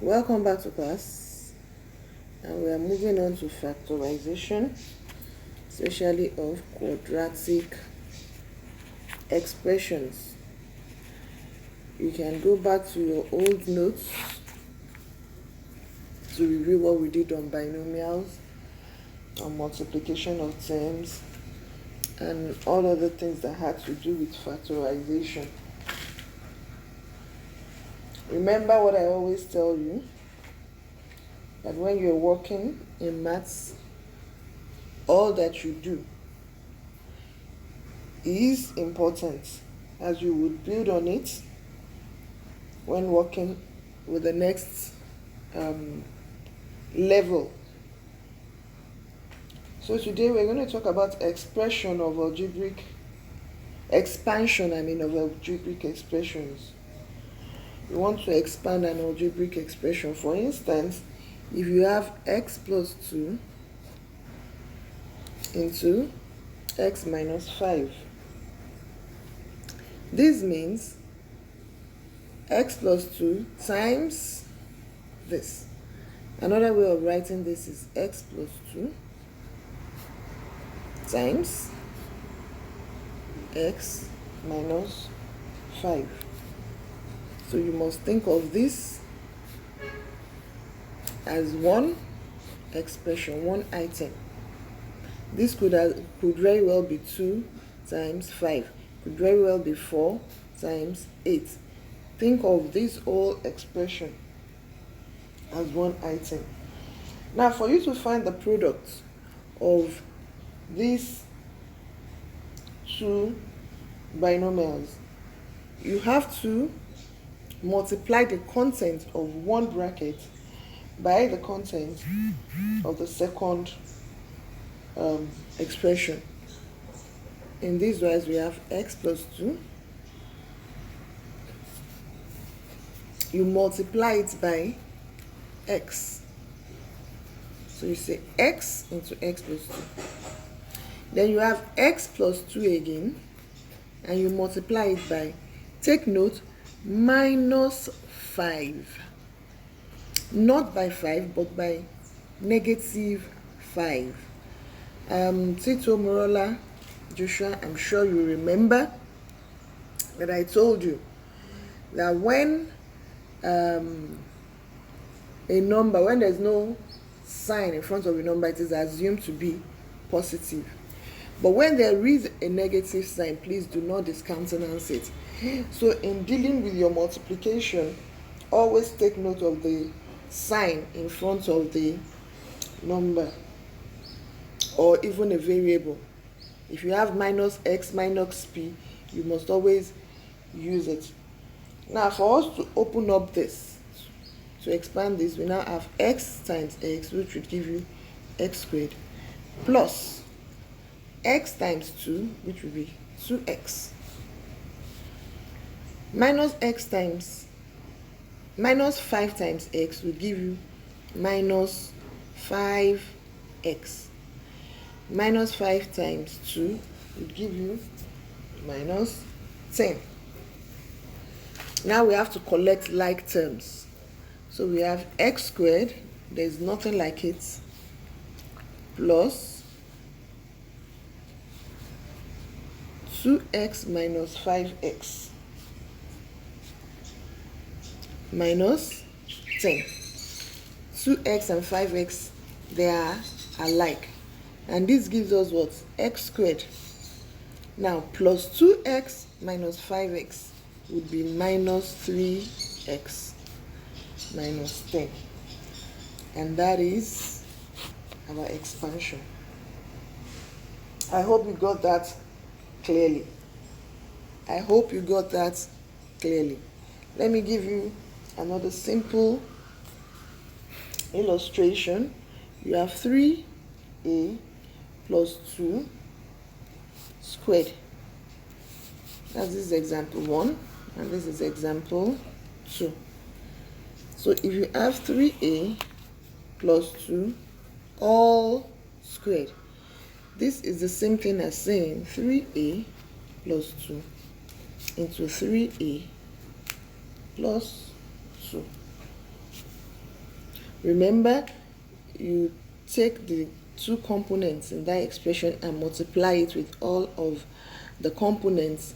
Welcome back to class, and we are moving on to factorization, especially of quadratic expressions. You can go back to your old notes to review what we did on binomials, on multiplication of terms, and all other things that had to do with factorization. Remember what I always tell you, that when you're working in maths, all that you do is important, as you would build on it when working with the next level. So today we're going to talk about expansion of algebraic expressions. You want to expand an algebraic expression. For instance, if you have x plus 2 into x minus 5, this means x plus 2 times this. Another way of writing this is x plus 2 times x minus 5. So you must think of this as one expression, one item. This could very well be 2 times 5, could very well be 4 times 8. Think of this whole expression as one item. Now, for you to find the product of these two binomials, you have to multiply the content of one bracket by the content of the second expression. In this wise, we have x plus 2. You multiply it by x. So you say x into x plus 2. Then you have x plus 2 again, and you multiply it by, take note, minus 5. Not by 5, but by negative 5. Tito, Morola, Joshua, I'm sure you remember that I told you that when a number, when there's no sign in front of a number, it is assumed to be positive. But when there is a negative sign, please do not discountenance it. So in dealing with your multiplication, always take note of the sign in front of the number, or even a variable. If you have minus x minus p, you must always use it. Now, for us to open up this, to expand this, we now have x times x, which would give you x squared, plus x times 2, which will be 2x, minus x times minus 5 times x will give you minus 5x, minus 5 times 2 will give you minus 10. Now we have to collect like terms. So we have x squared, there's nothing like it, plus 2x minus 5x minus 10. 2x and 5x, they are alike. And this gives us what? X squared. Now, plus 2x minus 5x would be minus 3x minus 10. And that is our expansion. I hope you got that clearly. Let me give you another simple illustration. You have 3a plus 2 squared. That's this is example 1, and this is example 2. So if you have 3a plus 2 all squared, this is the same thing as saying 3a plus 2 into 3a plus 2. Remember, you take the two components in that expression and multiply it with all of the components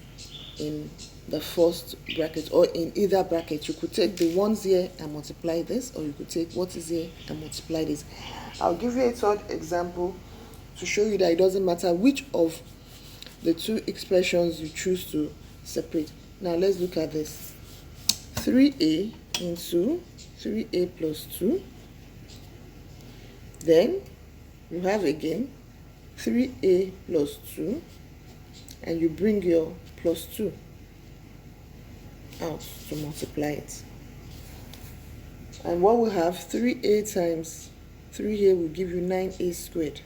in the first bracket, or in either bracket. You could take the ones here and multiply this, or you could take what is here and multiply this. I'll give you a third example to show you that it doesn't matter which of the two expressions you choose to separate. Now let's look at this. 3a into 3a plus 2. Then you have again 3a plus 2, and you bring your plus 2 out to multiply it. And what we have, 3a times 3 here will give you 9a squared.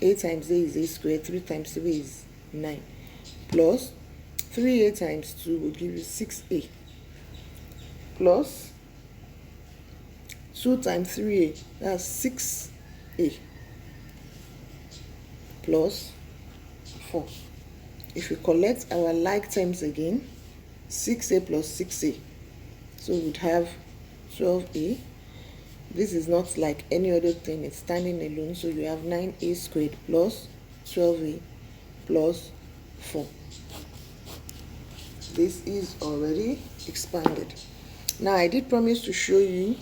A times a is a squared, 3 times 3 is 9, plus 3a times 2 will give you 6a, plus 2 times 3a, that's 6a, plus 4. If we collect our like terms again, 6a plus 6a, so we'd have 12a. This is not like any other thing, it's standing alone, so you have 9a squared plus 12a plus 4. This is already expanded. Now, I did promise to show you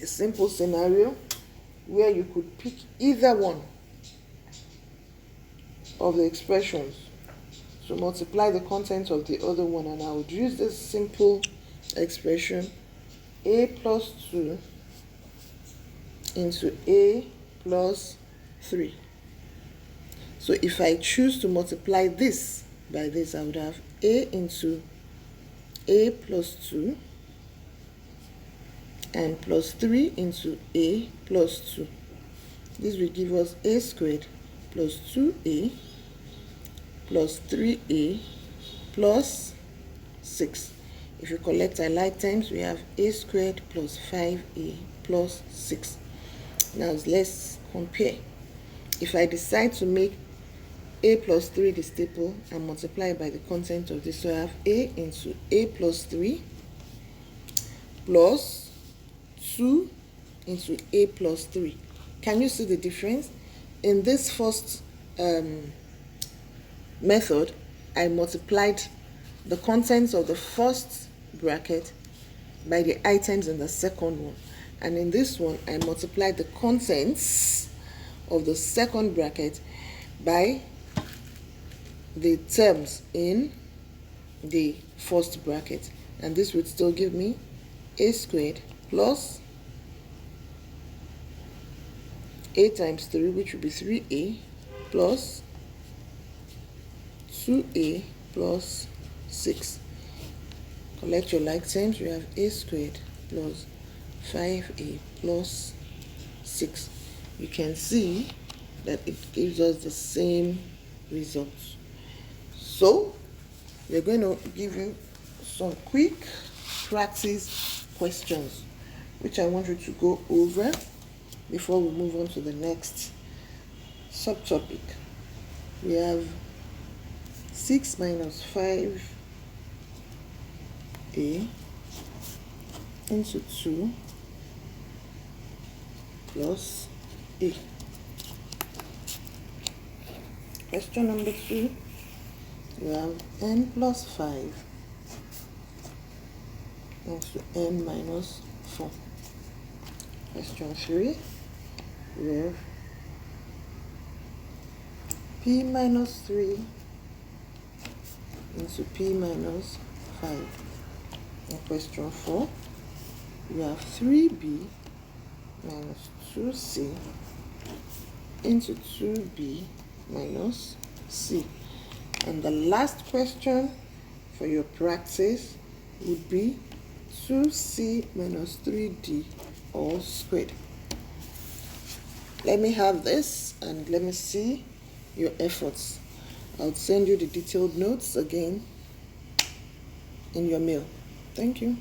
a simple scenario where you could pick either one of the expressions to multiply the content of the other one, and I would use this simple expression a plus 2 into a plus 3. So if I choose to multiply this by this, I would have a into a plus 2 and plus 3 into a plus 2. This will give us a squared plus 2a plus 3a plus 6. If you collect our like terms, we have a squared plus 5a plus 6. Now let's compare. If I decide to make a plus 3 the staple and multiply by the content of this, so I have a into a plus 3 plus 2 into a plus 3. Can you see the difference? In this first method, I multiplied the contents of the first bracket by the items in the second one, and in this one I multiplied the contents of the second bracket by the terms in the first bracket, and this would still give me a squared plus a times 3, which would be 3a, plus 2a plus 6. Collect your like terms, we have a squared plus 5a plus 6. You can see that it gives us the same results. So we're going to give you some quick practice questions which I want you to go over before we move on to the next subtopic. We have 6 minus 5a into 2 plus a. Question number 2, we have n plus 5 into n minus 4. Question 3, we have p minus 3 into p minus 5. In question 4, we have 3b minus 2c into 2b minus c. And the last question for your practice would be 2c minus 3d all squared. Let me have this and let me see your efforts. I'll send you the detailed notes again in your mail. Thank you.